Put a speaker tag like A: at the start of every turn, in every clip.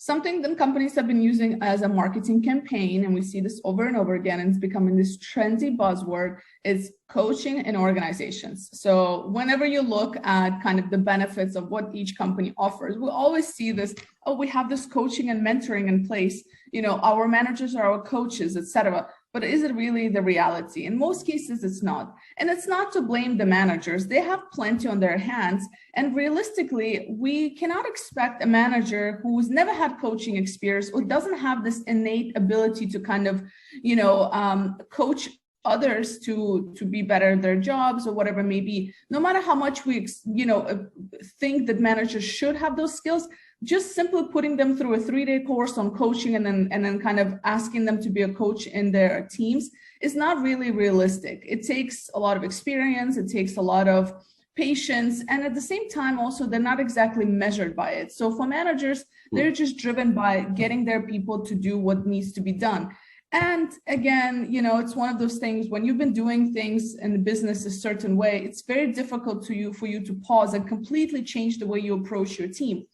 A: something that companies have been using as a marketing campaign, and we see this over and over again, and it's becoming this trendy buzzword, is coaching in organizations. So whenever you look at kind of the benefits of what each company offers, we always see this, oh, we have this coaching and mentoring in place, you know, our managers are our coaches, etc. But is it really the reality? In most cases, it's not. And it's not to blame the managers. They have plenty on their hands. And realistically, we cannot expect a manager who's never had coaching experience or doesn't have this innate ability to kind of, you know, coach others to be better at their jobs or whatever it may be. No matter how much we, you know, think that managers should have those skills, just simply putting them through a 3-day course on coaching and then kind of asking them to be a coach in their teams is not really realistic. It takes a lot of experience, it takes a lot of patience, and at the same time also they're not exactly measured by it. So for managers, they're just driven by getting their people to do what needs to be done. And again, you know, it's one of those things when you've been doing things in the business a certain way, it's very difficult for you to pause and completely change the way you approach your team.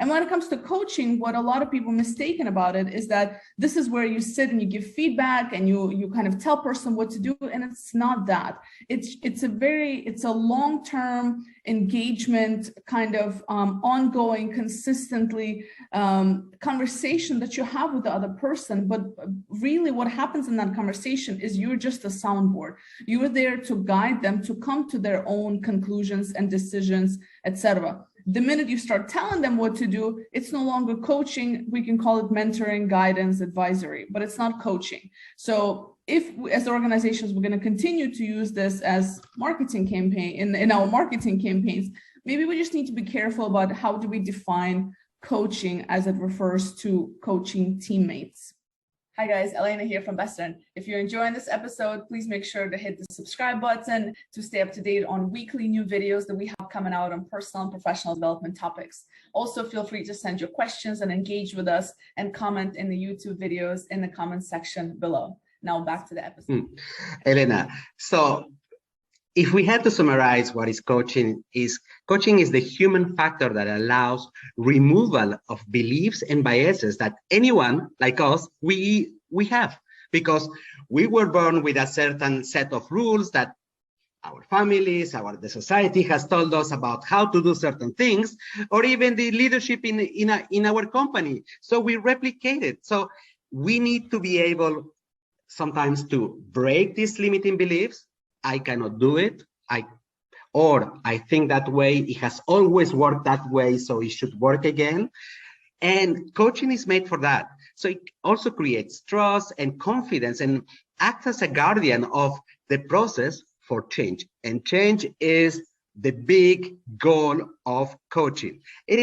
A: And when it comes to coaching, what a lot of people mistaken about it is that this is where you sit and you give feedback and you kind of tell person what to do. And it's not that. It's a long-term engagement, kind of ongoing, consistently conversation that you have with the other person. But really what happens in that conversation is you're just a soundboard. You're there to guide them to come to their own conclusions and decisions, etc. The minute you start telling them what to do, it's no longer coaching. We can call it mentoring, guidance, advisory, but it's not coaching. So if as organizations, we're going to continue to use this as marketing campaign in our marketing campaigns, maybe we just need to be careful about how do we define coaching as it refers to coaching teammates. Hi guys, Elena here from Western. If you're enjoying this episode, please make sure to hit the subscribe button to stay up to date on weekly new videos that we have coming out on personal and professional development topics. Also, feel free to send your questions and engage with us and comment in the YouTube videos in the comment section below. Now back to the episode.
B: Elena, so if we had to summarize what is coaching is the human factor that allows removal of beliefs and biases that anyone like us, we have, because we were born with a certain set of rules that our families, the society has told us about how to do certain things, or even the leadership in our company. So we replicate it. So we need to be able sometimes to break these limiting beliefs. I cannot do it. I think that way. It has always worked that way, so it should work again. And coaching is made for that. So it also creates trust and confidence and acts as a guardian of the process for change. And change is the big goal of coaching. It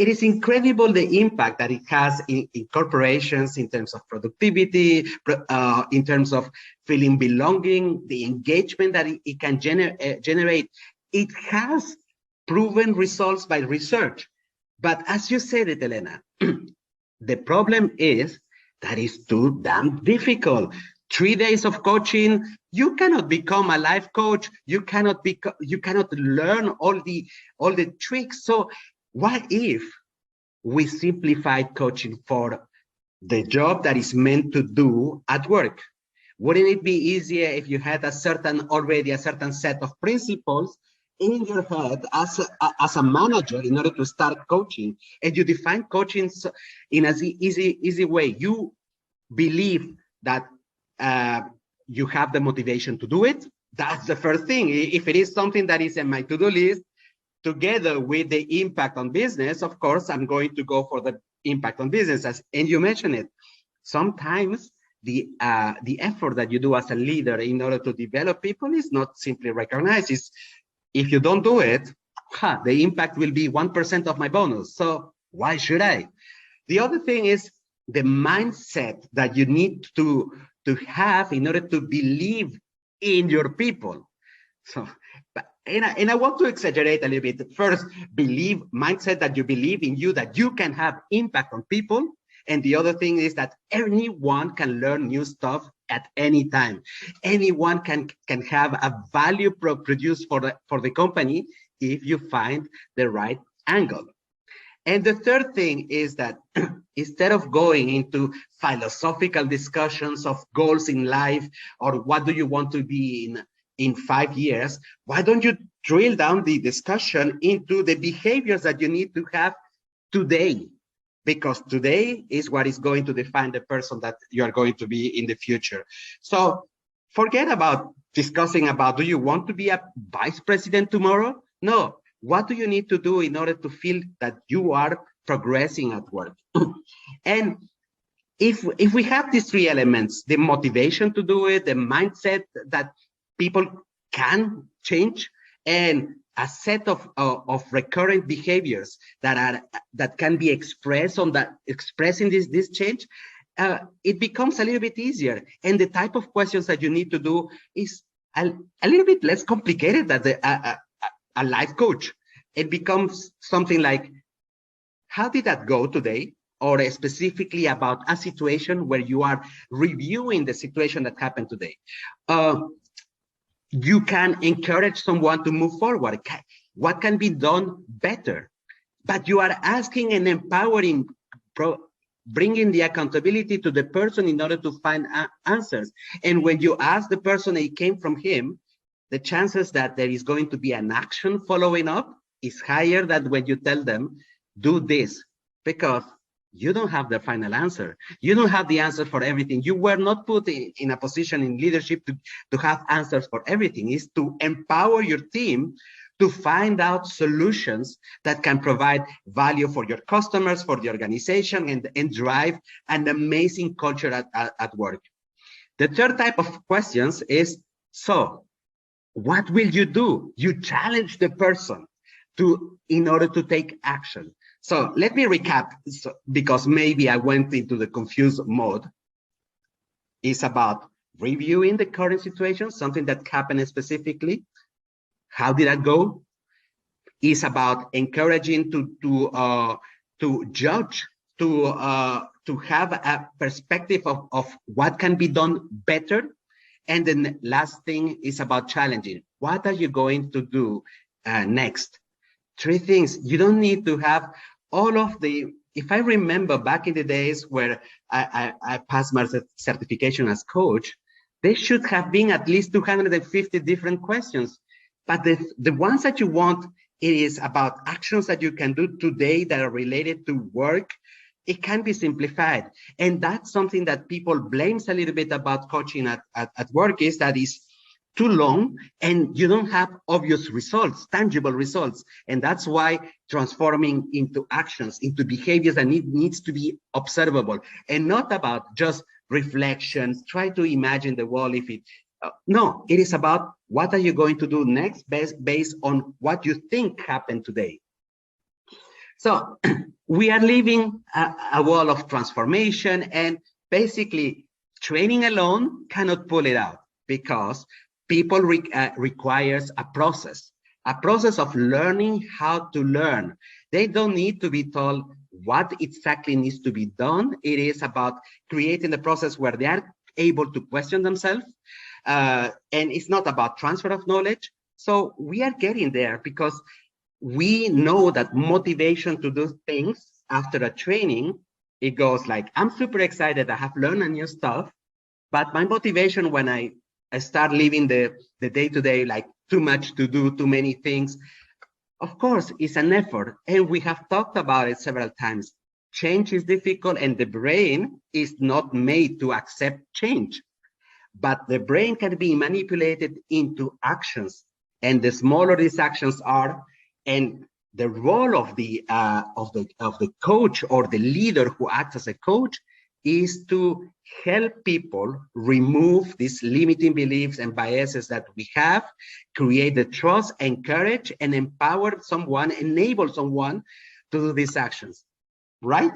B: is incredible the impact that it has in corporations in terms of productivity, in terms of feeling belonging, the engagement that it can generate. It has proven results by research. But as you said it, Elena, the problem is that it's too damn difficult. 3 days of coaching, you cannot become a life coach. You cannot learn all the tricks. So what if we simplified coaching for the job that is meant to do at work? Wouldn't it be easier if you had already a certain set of principles in your head as a manager in order to start coaching, and you define coaching in an easy way? You believe that you have the motivation to do it. That's the first thing. If it is something that is in my to-do list, together with the impact on business, of course, I'm going to go for the impact on business. And you mentioned it. Sometimes the effort that you do as a leader in order to develop people is not simply recognized. If you don't do it, the impact will be 1% of my bonus. So why should I? The other thing is the mindset that you need to have in order to believe in your people. So, and I want to exaggerate a little bit. First, mindset that you believe in you, that you can have impact on people. And the other thing is that anyone can learn new stuff at any time. Anyone can have a value produced for the company if you find the right angle. And the third thing is that instead of going into philosophical discussions of goals in life or what do you want to be in 5 years, why don't you drill down the discussion into the behaviors that you need to have today? Because today is what is going to define the person that you are going to be in the future. So forget about discussing about, do you want to be a vice president tomorrow? No. What do you need to do in order to feel that you are progressing at work? And if we have these three elements, the motivation to do it, the mindset that people can change, and a set of recurrent behaviors that can be expressed on that expressing this change, it becomes a little bit easier. And the type of questions that you need to do is a little bit less complicated than a life coach. It becomes something like, how did that go today? Or specifically about a situation where you are reviewing the situation that happened today. You can encourage someone to move forward. What can be done better? But you are asking and empowering, bringing the accountability to the person in order to find answers. And when you ask the person, it came from him, the chances that there is going to be an action following up is higher than when you tell them, do this, because you don't have the final answer. You don't have the answer for everything. You were not put in a position in leadership to have answers for everything. It's to empower your team to find out solutions that can provide value for your customers, for the organization, and drive an amazing culture at work. The third type of questions is, so what will you do? You challenge the person in order to take action. So let me recap, because maybe I went into the confused mode. It's about reviewing the current situation, something that happened specifically. How did that go? It's about encouraging to judge, to have a perspective of what can be done better. And then the last thing is about challenging. What are you going to do next? Three things. You don't need to have all of the, if I remember back in the days where I passed my certification as coach, there should have been at least 250 different questions. But the ones that you want, it is about actions that you can do today that are related to work. It can be simplified. And that's something that people blames a little bit about coaching at work, is that it's too long and you don't have obvious results, tangible results. And that's why transforming into actions, into behaviors that needs to be observable, and not about just reflections, try to imagine the world if it, no, it is about what are you going to do next based on what you think happened today. So we are living a world of transformation, and basically training alone cannot pull it out, because people requires a process of learning how to learn. They don't need to be told what exactly needs to be done. It is about creating the process where they are able to question themselves. And it's not about transfer of knowledge. So we are getting there, because we know that motivation to do things after a training, it goes like, I'm super excited, I have learned a new stuff, but my motivation when I start living the day-to-day, like too much to do, too many things, of course, it's an effort. And we have talked about it several times. Change is difficult, and the brain is not made to accept change. But the brain can be manipulated into actions. And the smaller these actions are, and the role of the coach or the leader who acts as a coach is to help people remove these limiting beliefs and biases that we have, create the trust, encourage, and empower someone, enable someone to do these actions, right?